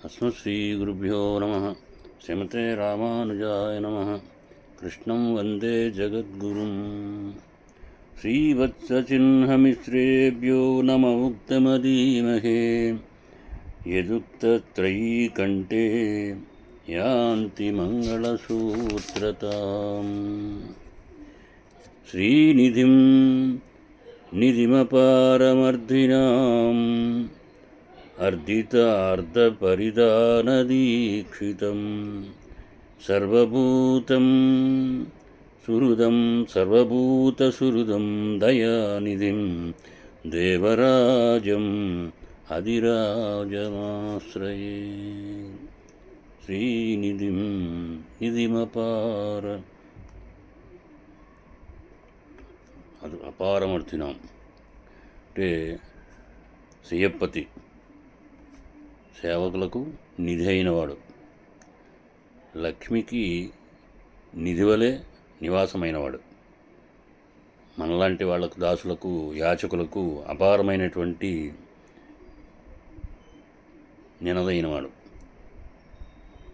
अस्मत्श्रीगुरुभ्यो नमः। श्रीमते रामानुजाय नमः। कृष्णं वन्दे जगद्गुरुं। श्रीवत्सचिह्नमिश्रेभ्यो नम उक्तमदीमहे। यदुक्तत्रयीकण्ठे यान्ति मङ्गलसूत्रताम्। श्रीनिधिं निधिमपारमर्धिनाम् अर्दितार्धपरिधानदीक्षितं सर्वभूतं सर्वभूतसुहृदं दयानिधिं देवराजम् अधिराजमाश्रये। श्रीनिधिं అపారమర్థినాం అంటే శ్రీయపతి సేవకులకు నిధి అయినవాడు, లక్ష్మికి నిధివలే నివాసమైనవాడు, మనలాంటి వాళ్లకు దాసులకు యాచకులకు అపారమైనటువంటి నినదైనవాడు.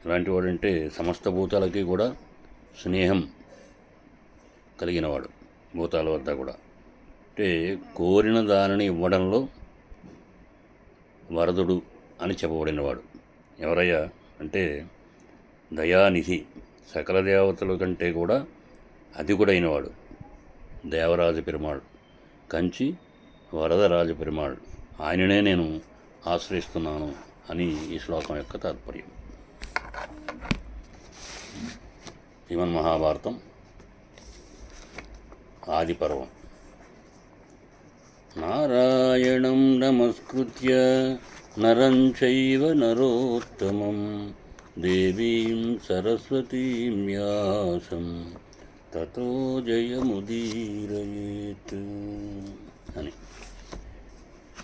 ఎలాంటి వాడంటే సమస్త భూతాలకి కూడా స్నేహం కలిగినవాడు. భూతాల వద్ద కూడా అంటే కోరిన దానిని ఇవ్వడంలో వరదుడు అని చెప్పబడినవాడు. ఎవరయ్యా అంటే దయానిధి, సకల దేవతల కంటే కూడా అధికుడైనవాడు దేవరాజ పెరుమాళ్, కంచి వరదరాజ పెరుమాళ్. ఆయననే నేను ఆశ్రయిస్తున్నాను అని ఈ శ్లోకం యొక్క తాత్పర్యం. శ్రీమన్మహాభారతం ఆదిపర్వం. నారాయణం నమస్కృత్య నరం చైవ నరోత్తమం దేవీం సరస్వతీం వ్యాసం తతో జయముదీరయేత్ అని.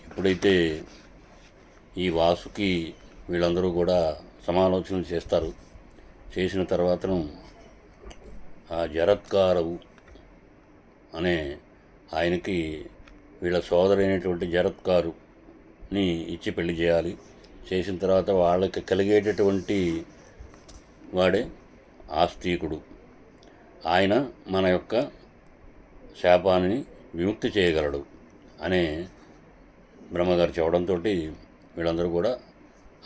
ఎప్పుడైతే ఈ వాసుకి వీళ్ళందరూ కూడా సమాలోచనలు చేస్తారు, చేసిన తర్వాతను ఆ జరత్కారవు అనే ఆయనకి వీళ్ళ సోదరైనటువంటి జరత్కారుని ఇచ్చి పెళ్లి చేయాలి. చేసిన తర్వాత వాళ్ళకి కలిగేటటువంటి వాడే ఆస్తికుడు. ఆయన మన యొక్క శాపాన్ని విముక్తి చేయగలడు అనే బ్రహ్మగారు చెప్పడంతో వీళ్ళందరూ కూడా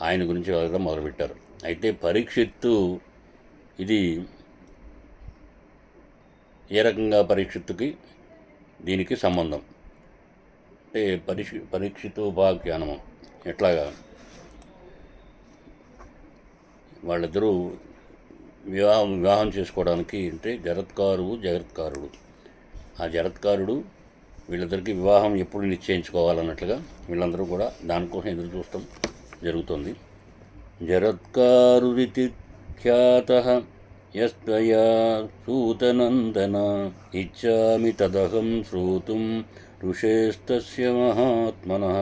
ఆయన గురించి వెళ్ళడం మొదలుపెట్టారు. అయితే పరీక్షిత్తు ఇది ఏ రకంగా పరీక్షిత్తుకి దీనికి సంబంధం అంటే పరీక్షితోపాఖ్యానము ఎట్లాగా వాళ్ళిద్దరూ వివాహం చేసుకోవడానికి అంటే జగత్కారుడు ఆ జరత్కారుడు వీళ్ళిద్దరికీ వివాహం ఎప్పుడు నిశ్చయించుకోవాలన్నట్లుగా వీళ్ళందరూ కూడా దానికోసం ఎదురు చూడటం జరుగుతుంది. జరత్కారురితి ఖ్యాతః యస్త్వయా సూతనందన ఇచ్చామి తదహం శ్రోతుం ఋషేస్తస్య మహాత్మనః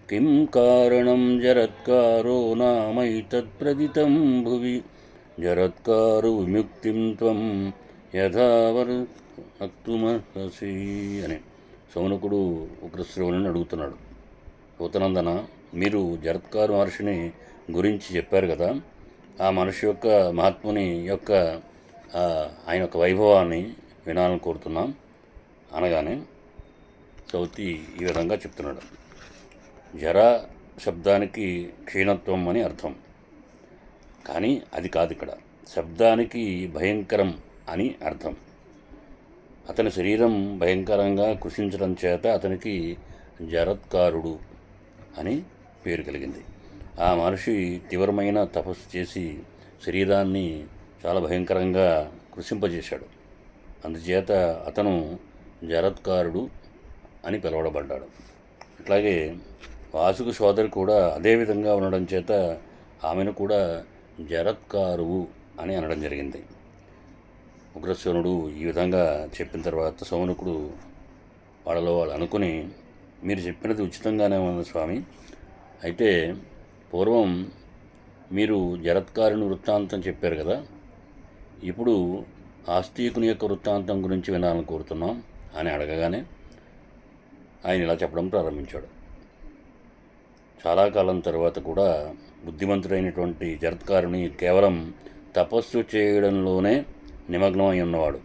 కిం కారణం జరత్కారో నామైతత్ప్రదితం భువి జరత్కారు విముక్తిం త్వం యథావక్తుమర్హసి అని శౌనకుడు ఉగ్రశ్రవుని అడుగుతున్నాడు. సూతనందన, మీరు జరత్కారు మహర్షిని గురించి చెప్పారు కదా, ఆ మనిషి యొక్క మహాత్ముని యొక్క ఆయన యొక్క వైభవాన్ని వినాలని కోరుతున్నాం అనగానే సౌతి ఈ విధంగా చెప్తున్నాడు. జర శబ్దానికి క్షీణత్వం అని అర్థం, కానీ అది కాదు. ఇక్కడ శబ్దానికి భయంకరం అని అర్థం. అతని శరీరం భయంకరంగా కృషించడం చేత అతనికి జరత్కారుడు అని పేరు కలిగింది. ఆ మహర్షి తీవ్రమైన తపస్సు చేసి శరీరాన్ని చాలా భయంకరంగా కృషింపజేశాడు. అందుచేత అతను జరత్కారుడు అని పిలువబడ్డాడు. అట్లాగే వాసుకు సోదరి కూడా అదే విధంగా ఉండడం చేత ఆమెను కూడా జరత్కారువు అని అనడం జరిగింది. ఉగ్రసేనుడు ఈ విధంగా చెప్పిన తర్వాత శౌనకుడు వాళ్ళు అనుకుని, మీరు చెప్పినది ఉచితంగానే ఉంది స్వామి, అయితే పూర్వం మీరు జరత్కారుని వృత్తాంతం చెప్పారు కదా, ఇప్పుడు ఆస్తికుని యొక్క వృత్తాంతం గురించి వినాలని కోరుతున్నాం అని అడగగానే ఆయన ఇలా చెప్పడం ప్రారంభించాడు. చాలా కాలం తర్వాత కూడా బుద్ధిమంతుడైనటువంటి జరత్కారుని కేవలం తపస్సు చేయడంలోనే నిమగ్నమై ఉన్నవాడు.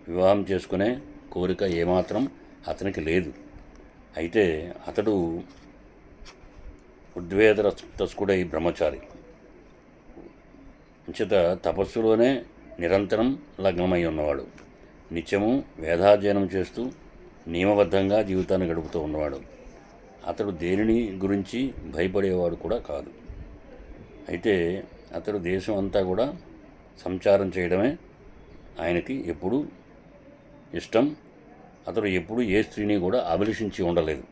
వివాహం చేసుకునే కోరిక ఏమాత్రం అతనికి లేదు. అయితే అతడు ఉద్వేదరస్తస్కుడై బ్రహ్మచారి అంచేత తపస్సులోనే నిరంతరం లగ్నమై ఉన్నవాడు. నిత్యము వేదాధ్యయనం చేస్తూ నియమబద్ధంగా జీవితాన్ని గడుపుతూ ఉన్నవాడు. అతడు దేనిని గురించి భయపడేవాడు కూడా కాదు. అయితే అతడు దేశం అంతా కూడా సంచారం చేయడమే ఆయనకి ఎప్పుడూ ఇష్టం. అతడు ఎప్పుడు ఏ స్త్రీని కూడా అభిలషించి ఉండలేదు.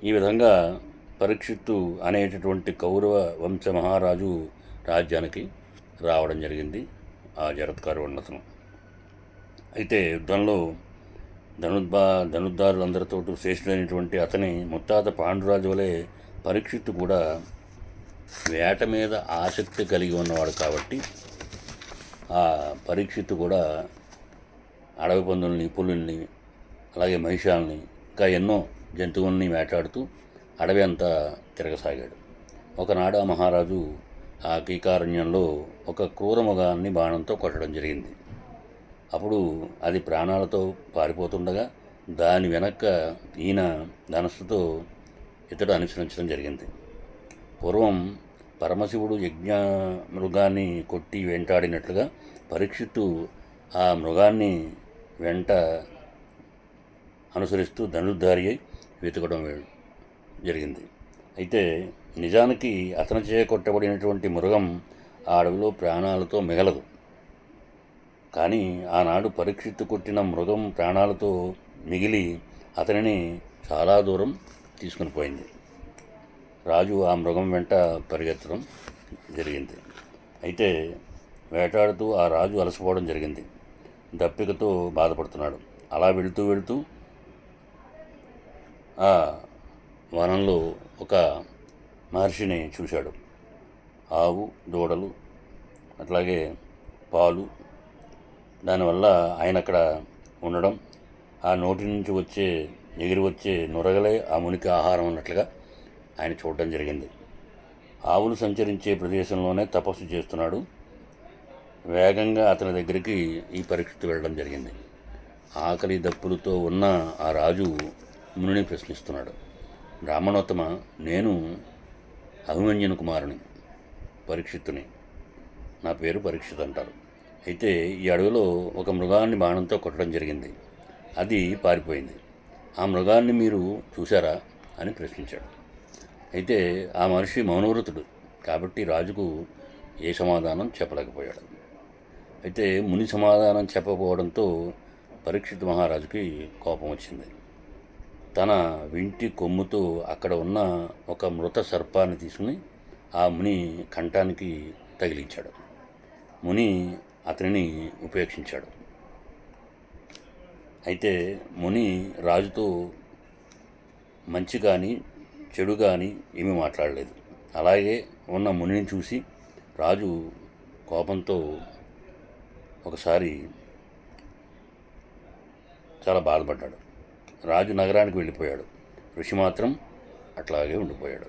ఈ విధంగా పరీక్షిత్తు అనేటటువంటి కౌరవ వంశ మహారాజు రాజ్యానికి రావడం జరిగింది ఆ జరత్కారు ఉన్నతను. అయితే యుద్ధంలో ధనుర్ధారులందరితో శ్రేష్ఠుడైనటువంటి అతని ముత్తాత పాండురాజు వలె పరీక్షిత్తు కూడా వేట మీద ఆసక్తి కలిగి ఉన్నవాడు కాబట్టి ఆ పరీక్షిత్తు కూడా అడవి పందుల్ని, పులుల్ని, అలాగే మహిషాలని, ఇంకా ఎన్నో జంతువుల్ని వేటాడుతూ అడవి అంతా తిరగసాగాడు. ఒకనాడు ఆ మహారాజు ఆ కీకారణ్యంలో ఒక క్రూర మృగాన్ని బాణంతో కొట్టడం జరిగింది. అప్పుడు అది ప్రాణాలతో పారిపోతుండగా దాని వెనక్క ఈయన ధనస్సుతో ఇతడు అనుసరించడం జరిగింది. పూర్వం పరమశివుడు యజ్ఞ మృగాన్ని కొట్టి వెంటాడినట్లుగా పరీక్షిత్తు ఆ మృగాన్ని వెంట అనుసరిస్తూ ధనుర్ధారి అయి వెతకడం జరిగింది. అయితే నిజానికి అతను కొట్టబడినటువంటి మృగం ఆ అడవిలో ప్రాణాలతో మిగలదు. కానీ ఆనాడు పరీక్షిత్తు కొట్టిన మృగం ప్రాణాలతో మిగిలి అతనిని చాలా దూరం తీసుకుని పోయింది. రాజు ఆ మృగం వెంట పరిగెత్తడం జరిగింది. అయితే వేటాడుతూ ఆ రాజు అలసిపోవడం జరిగింది. దప్పికతో బాధపడుతున్నాడు. అలా వెళుతూ వెళుతూ ఆ వనంలో ఒక మహర్షిని చూశాడు. ఆవు, దూడలు, అట్లాగే పాలు, దానివల్ల ఆయన అక్కడ ఉండడం, ఆ నోటి నుంచి ఎగిరి వచ్చే నురగలే ఆ మునికి ఆహారం అన్నట్లుగా ఆయన చూడడం జరిగింది. ఆవులు సంచరించే ప్రదేశంలోనే తపస్సు చేస్తున్నాడు. వేగంగా అతని దగ్గరికి ఈ పరీక్షిత్తు వెళ్ళడం జరిగింది. ఆకలి దప్పులతో ఉన్న ఆ రాజు మునిని ప్రశ్నిస్తున్నాడు. బ్రాహ్మణోత్తమ, నేను అభిమన్యుని కుమారుని, పరీక్షిత్తుని. నా పేరు పరీక్షిత్ అంటారు. అయితే ఈ అడవిలో ఒక మృగాన్ని బాణంతో కొట్టడం జరిగింది. అది పారిపోయింది. ఆ మృగాన్ని మీరు చూశారా అని ప్రశ్నించాడు. అయితే ఆ మనిషి మౌనవ్రతుడు కాబట్టి రాజుకు ఏ సమాధానం చెప్పలేకపోయాడు. అయితే ముని సమాధానం చెప్పకపోవడంతో పరీక్షిత్ మహారాజుకి కోపం వచ్చింది. తన వింటి కొమ్ముతో అక్కడ ఉన్న ఒక మృత సర్పాన్ని తీసుకుని ఆ ముని కంఠానికి తగిలించాడు. ముని అతనిని ఉపేక్షించాడు. అయితే ముని రాజుతో మంచి కానీ చెడు కానీ ఏమీ మాట్లాడలేదు. అలాగే ఉన్న మునిని చూసి రాజు కోపంతో ఒకసారి చాలా బాధపడ్డాడు. రాజు నగరానికి వెళ్ళిపోయాడు. ఋషి మాత్రం అట్లాగే ఉండిపోయాడు.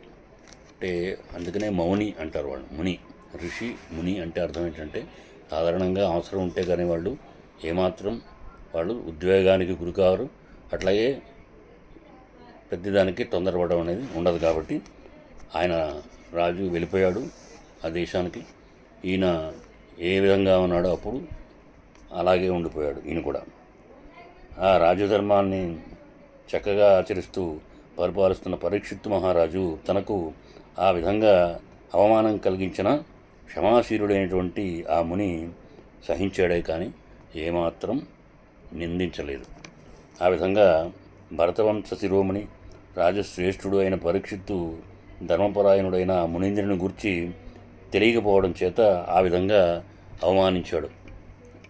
అంటే అందుకనే మౌని అంటారు వాళ్ళు. ముని, ఋషి, ముని అంటే అర్థం ఏంటంటే సాధారణంగా అవసరం ఉంటే కానీ వాళ్ళు ఏమాత్రం వాళ్ళు ఉద్వేగానికి గురికారు. అట్లాగే ప్రతిదానికి తొందరపడడం అనేది ఉండదు. కాబట్టి ఆయన రాజు వెళ్ళిపోయాడు ఆ దేశానికి. ఈయన ఏ విధంగా ఉన్నాడో అప్పుడు అలాగే ఉండిపోయాడు ఈయన కూడా. ఆ రాజధర్మాన్ని చక్కగా ఆచరిస్తూ పరిపాలిస్తున్న పరీక్షిత్తు మహారాజు తనకు ఆ విధంగా అవమానం కలిగించిన క్షమాశీలుడైనటువంటి ఆ ముని సహించాడే కానీ ఏమాత్రం నిందించలేదు. ఆ విధంగా భరతవంశ శిరోమణి రాజశ్రేష్ఠుడు అయిన పరీక్షిత్తు ధర్మపరాయణుడైన మునీంద్రుని గురించి తెలియకపోవడం చేత ఆ విధంగా అవమానించాడు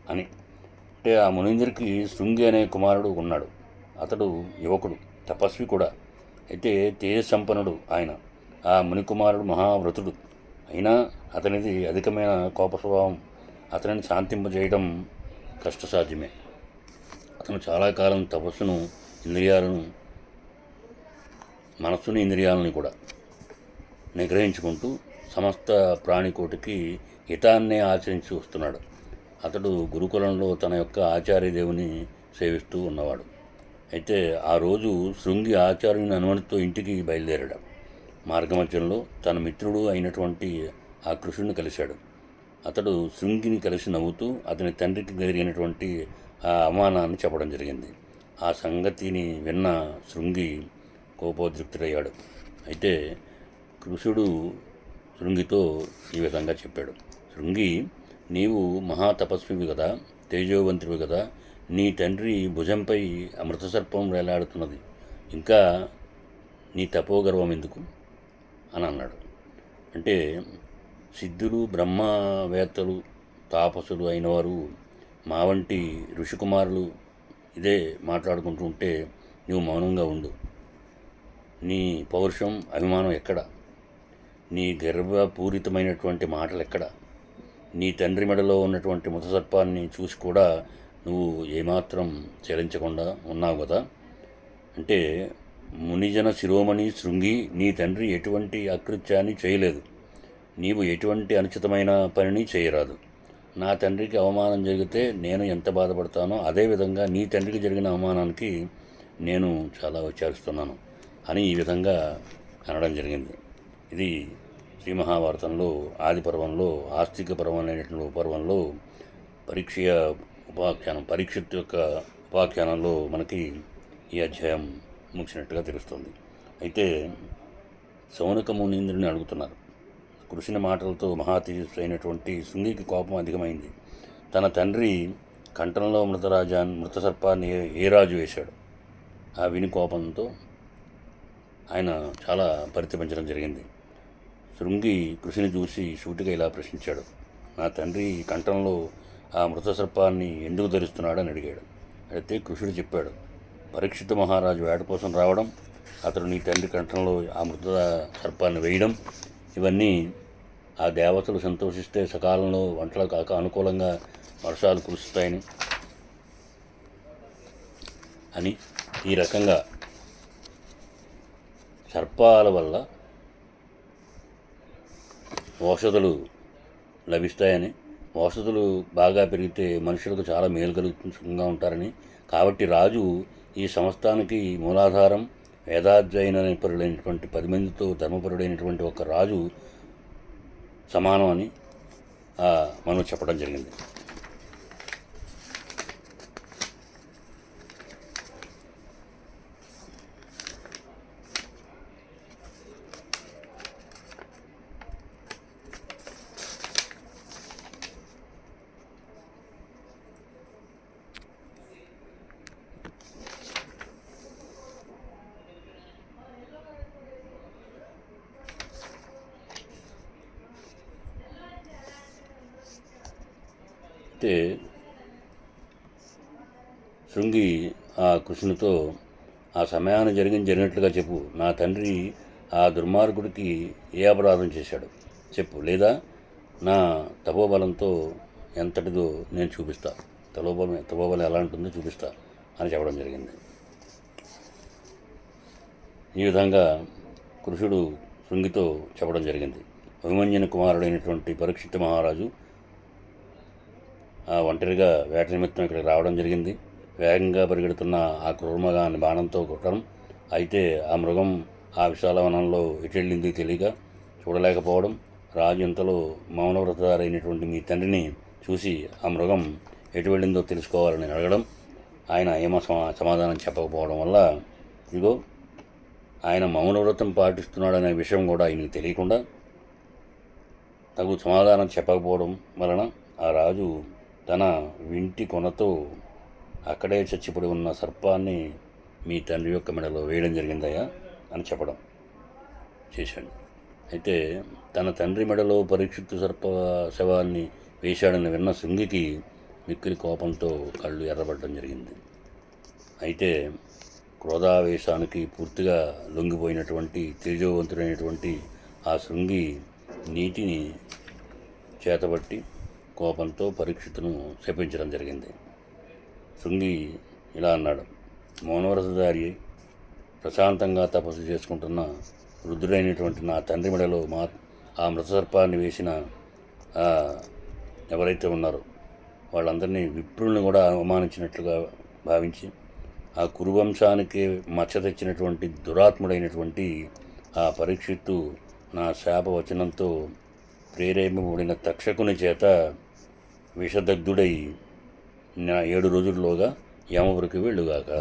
అని. అంటే ఆ మునీంద్రుడికి శృంగి అనే కుమారుడు ఉన్నాడు. అతడు యువకుడు, తపస్వి కూడా. అయితే తేజ సంపన్నుడు ఆయన. ఆ ముని కుమారుడు మహావ్రతుడు అయినా అతనిది అధికమైన కోప స్వభావం. అతనిని శాంతింపజేయడం కష్టసాధ్యమే. అతను చాలా కాలం తపస్సును, ఇంద్రియాలను మనస్సుని ఇంద్రియాలని కూడా నిగ్రహించుకుంటూ సమస్త ప్రాణికోటికి హితాన్నే ఆచరించి వస్తున్నాడు. అతడు గురుకులంలో తన యొక్క ఆచార్య దేవుని సేవిస్తూ ఉన్నవాడు. అయితే ఆ రోజు శృంగి ఆచార్యుని అనుమతితో ఇంటికి బయలుదేరాడు. మార్గమధ్యంలో తన మిత్రుడు అయినటువంటి ఆ కృష్ణుని కలిశాడు. అతడు శృంగిని కలిసి నవ్వుతూ అతని తండ్రికి జరిగినటువంటి ఆ అవమానాన్ని చెప్పడం జరిగింది. ఆ సంగతిని విన్న శృంగి కోపోద్రిక్తుడయ్యాడు. అయితే కృషుడు శృంగితో ఈ విధంగా చెప్పాడు. శృంగి, నీవు మహాతపస్వివి కదా, తేజోవంతుడివి కదా, నీ తండ్రి భుజంపై అమృతసర్పం వేలాడుతున్నది, ఇంకా నీ తపోగర్వం ఎందుకు అని అన్నాడు. అంటే సిద్ధులు, బ్రహ్మవేత్తలు, తాపసులు అయినవారు, మా వంటి ఋషికుమారులు ఇదే మాట్లాడుకుంటూ ఉంటే నీవు మౌనంగా ఉండు. నీ పౌరుషం, అభిమానం ఎక్కడ? నీ గర్వపూరితమైనటువంటి మాటలు ఎక్కడ? నీ తండ్రి మెడలో ఉన్నటువంటి మృతసర్పాన్ని చూసి కూడా నువ్వు ఏమాత్రం చలించకుండా ఉన్నావు కదా. అంటే మునిజన శిరోమణి శృంగి, నీ తండ్రి ఎటువంటి అకృత్యాన్ని చేయలేదు, నీవు ఎటువంటి అనుచితమైన పనిని చేయరాదు. నా తండ్రికి అవమానం జరిగితే నేను ఎంత బాధపడతానో అదేవిధంగా నీ తండ్రికి జరిగిన అవమానానికి నేను చాలా విచారిస్తున్నాను అని ఈ విధంగా అనడం జరిగింది. ఇది శ్రీ మహాభారతంలో ఆది పర్వంలో ఆస్తిక పర్వం అనేటువంటి ఉపర్వంలో పరీక్షిత్ యొక్క ఉపాఖ్యానంలో మనకి ఈ అధ్యాయం ముగిసినట్టుగా తెలుస్తుంది. అయితే శౌనక మునీంద్రుని అడుగుతున్నారు. కృష్ణుని మాటలతో మహాతేజస్సు అయినటువంటి శృంగికి కోపం అధికమైంది. తన తండ్రి కంఠంలో మృతసర్పాన్ని ఏ రాజు వేశాడు? ఆ విని కోపంతో ఆయన చాలా పరితపించడం జరిగింది. శృంగి కృషిని చూసి సూటిగా ఇలా ప్రశ్నించాడు. నా తండ్రి కంఠంలో ఆ మృతసర్పాన్ని ఎందుకు ధరిస్తున్నాడని అడిగాడు. అయితే కృషుడు చెప్పాడు, పరీక్షిత మహారాజు వేట కోసం రావడం, అతడు నీ తండ్రి కంఠంలో ఆ మృత సర్పాన్ని వేయడం, ఇవన్నీ ఆ దేవతలు సంతోషిస్తే సకాలంలో వంటలు కాక అనుకూలంగా వర్షాలు కురుస్తాయని అని, ఈ రకంగా సర్పాల వల్ల ఔషధులు లభిస్తాయని, ఔషధులు బాగా పెరిగితే మనుషులకు చాలా మేలు కలుగుతుంగా ఉంటారని, కాబట్టి రాజు ఈ సంస్థానికి మూలాధారం, వేదాధ్యయనపరుడైనటువంటి 10 మందితో ధర్మపరుడైనటువంటి ఒక రాజు సమానం అని మనం చెప్పడం జరిగింది. అయితే శృంగి ఆ కృష్ణునితో, ఆ సమయాన్ని జరిగినట్లుగా చెప్పు. నా తండ్రి ఆ దుర్మార్గుడికి ఏ అపరాధం చేశాడు చెప్పు, లేదా నా తపోబలంతో ఎంతటిదో నేను చూపిస్తా, తపోబలం ఎలా ఉంటుందో చూపిస్తా అని చెప్పడం జరిగింది. ఈ విధంగా కృషుడు శృంగితో చెప్పడం జరిగింది. అభిమన్యుని కుమారుడైనటువంటి పరీక్షిత మహారాజు ఒంటరిగా వేట నిమిత్తం ఇక్కడికి రావడం జరిగింది. వేగంగా పరిగెడుతున్న ఆ క్రూరమృగాన్ని బాణంతో కొట్టడం, అయితే ఆ మృగం ఆ విశాలవనంలో ఎటెళ్ళింది తెలియక చూడలేకపోవడం, రాజు ఇంతలో మౌనవ్రతదారైనటువంటి మీ తండ్రిని చూసి ఆ మృగం ఎటు వెళ్ళిందో తెలుసుకోవాలని అడగడం, ఆయన ఏమో సమాధానం చెప్పకపోవడం వల్ల ఇదిగో ఆయన మౌనవ్రతం పాటిస్తున్నాడనే విషయం కూడా ఆయనకు తెలియకుండా తగు సమాధానం చెప్పకపోవడం వలన ఆ రాజు తన వింటి కొనతో అక్కడే చచ్చిపడి ఉన్న సర్పాన్ని మీ తండ్రి యొక్క మెడలో వేయడం జరిగిందయ్యా అని చెప్పడం చేశాడు. అయితే తన తండ్రి మెడలో పరీక్షిత్తు సర్ప శవాన్ని వేశాడని విన్న శృంగికి మిక్కిలి కోపంతో కళ్ళు ఎర్రబడడం జరిగింది. అయితే క్రోధావేశానికి పూర్తిగా లొంగిపోయినటువంటి తేజోవంతుడైనటువంటి ఆ శృంగి నీటిని చేతబట్టి కోపంతో పరీక్షితును శపించడం జరిగింది. శృంగి ఇలా అన్నాడు, మౌనవ్రతధారి ప్రశాంతంగా తపస్సు చేసుకుంటున్న వృద్ధుడైనటువంటి నా తండ్రి మెడలో ఆ మృతసర్పాన్ని వేసిన ఎవరైతే ఉన్నారో వాళ్ళందరినీ విప్రుల్ని కూడా అవమానించినట్లుగా భావించి ఆ కురువంశానికి మచ్చ తెచ్చినటువంటి దురాత్ముడైనటువంటి ఆ పరీక్షిత్తు నా శాపవచనంతో ప్రేరేపబడిన తక్షకుని చేత విషదగ్ధుడై నా 7 రోజుల్లోగా యమపురికి వెళ్ళుగాక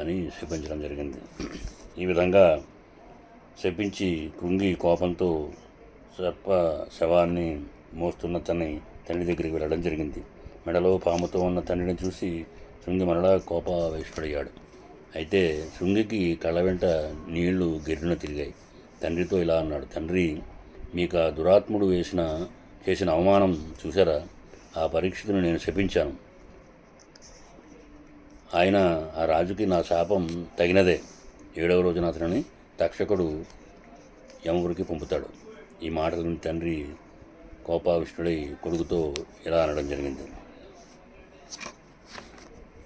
అని శపించడం జరిగింది. ఈ విధంగా శపించి కృంగి కోపంతో సర్ప శవాన్ని మోస్తున్న తండ్రి దగ్గరికి వెళ్ళడం జరిగింది. మెడలో పాముతో ఉన్న తండ్రిని చూసి శృంగి మరలా కోపావేశపడయ్యాడు. అయితే శృంగికి కళ్ళ వెంట నీళ్లు గిర్రున తిరిగాయి. తండ్రితో ఇలా అన్నాడు, తండ్రి, మీకు ఆ దురాత్ముడు చేసిన అవమానం చూసారా? ఆ పరీక్షితుని నేను శపించాను. ఆ రాజుకి నా శాపం తగినదే. 7వ రోజున అతనిని తక్షకుడు యమపురికి పంపుతాడు. ఈ మాటలను తండ్రి కోపావిష్టుడై కొడుకుతో ఇలా అనడం జరిగింది.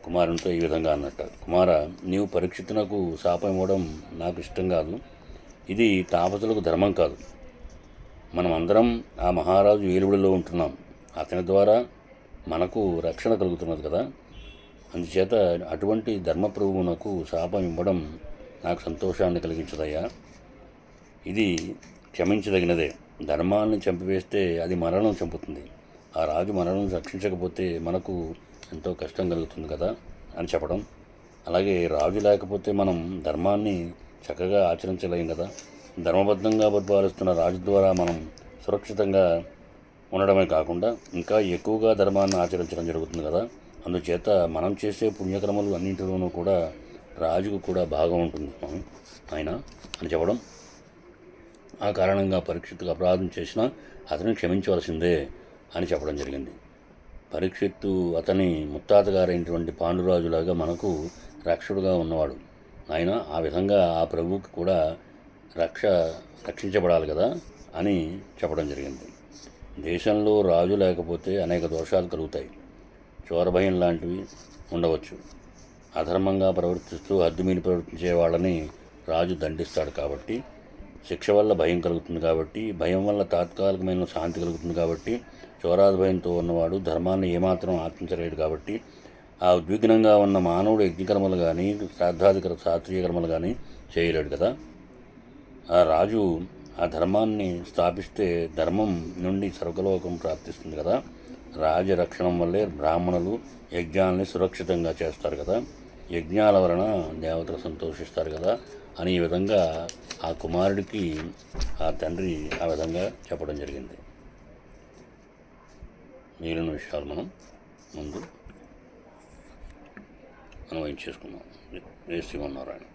కుమారునితో ఈ విధంగా అన్నట్ట, కుమార, నీవు పరీక్షితునకు శాపం ఇవ్వడం నాకు ఇష్టం కాదు. ఇది తాపసులకు ధర్మం కాదు. మనం అందరం ఆ మహారాజు ఏలుబడిలో ఉంటున్నాం. అతని ద్వారా మనకు రక్షణ కలుగుతున్నది కదా. అందుచేత అటువంటి ధర్మప్రభువునకు శాపం ఇవ్వడం నాకు సంతోషాన్ని కలిగించదయ్యా. ఇది క్షమించదగినదే. ధర్మాన్ని చంపివేస్తే అది మనలను చంపుతుంది. ఆ రాజు మనలను రక్షించకపోతే మనకు ఎంతో కష్టం కలుగుతుంది కదా అని చెప్పడం. అలాగే రాజు లేకపోతే మనం ధర్మాన్ని చక్కగా ఆచరించలేం కదా. ధర్మబద్ధంగా పరిపాలిస్తున్న రాజు ద్వారా మనం సురక్షితంగా ఉండడమే కాకుండా ఇంకా ఎక్కువగా ధర్మాన్ని ఆచరించడం జరుగుతుంది కదా. అందుచేత మనం చేసే పుణ్యక్రమాలు అన్నింటిలోనూ కూడా రాజుకు కూడా భాగం ఉంటుంది ఆయన అని చెప్పడం. ఆ కారణంగా పరీక్షిత్తుకు అపరాధం చేసినా అతన్ని క్షమించవలసిందే అని చెప్పడం జరిగింది. పరీక్షిత్తు అతని ముత్తాతగారైనటువంటి పాండురాజులాగా మనకు రక్షకుడుగా ఉన్నవాడు. ఆయన ఆ విధంగా ఆ ప్రభువుకి కూడా రక్షించబడాలి కదా అని చెప్పడం జరిగింది. దేశంలో రాజు లేకపోతే అనేక దోషాలు కలుగుతాయి. చోరభయం లాంటివి ఉండవచ్చు. అధర్మంగా ప్రవర్తిస్తూ హద్దుమీరి ప్రవర్తించే వాళ్ళని రాజు దండిస్తాడు. కాబట్టి శిక్ష వల్ల భయం కలుగుతుంది. కాబట్టి భయం వల్ల తాత్కాలికమైన శాంతి కలుగుతుంది. కాబట్టి చోరాది భయంతో ఉన్నవాడు ధర్మాన్ని ఏమాత్రం ఆత్మించలేడు. కాబట్టి ఆ ఉద్విగ్నంగా ఉన్న మానవుడు యజ్ఞకర్మలు కానీ శాస్త్రీయ కర్మలు కానీ చేయలేడు కదా. ఆ రాజు ఆ ధర్మాన్ని స్థాపిస్తే ధర్మం నుండి స్వర్గలోకం ప్రాప్తిస్తుంది కదా. రాజరక్షణం వల్లే బ్రాహ్మణులు యజ్ఞాలని సురక్షితంగా చేస్తారు కదా. యజ్ఞాల వలన దేవతలు సంతోషిస్తారు కదా అని ఈ విధంగా ఆ కుమారుడికి ఆ తండ్రి ఆ విధంగా చెప్పడం జరిగింది. మిగిలిన విషయాలు మనం ముందు అనుభవించేసుకున్నాం. శ్రీమన్నారాయణ.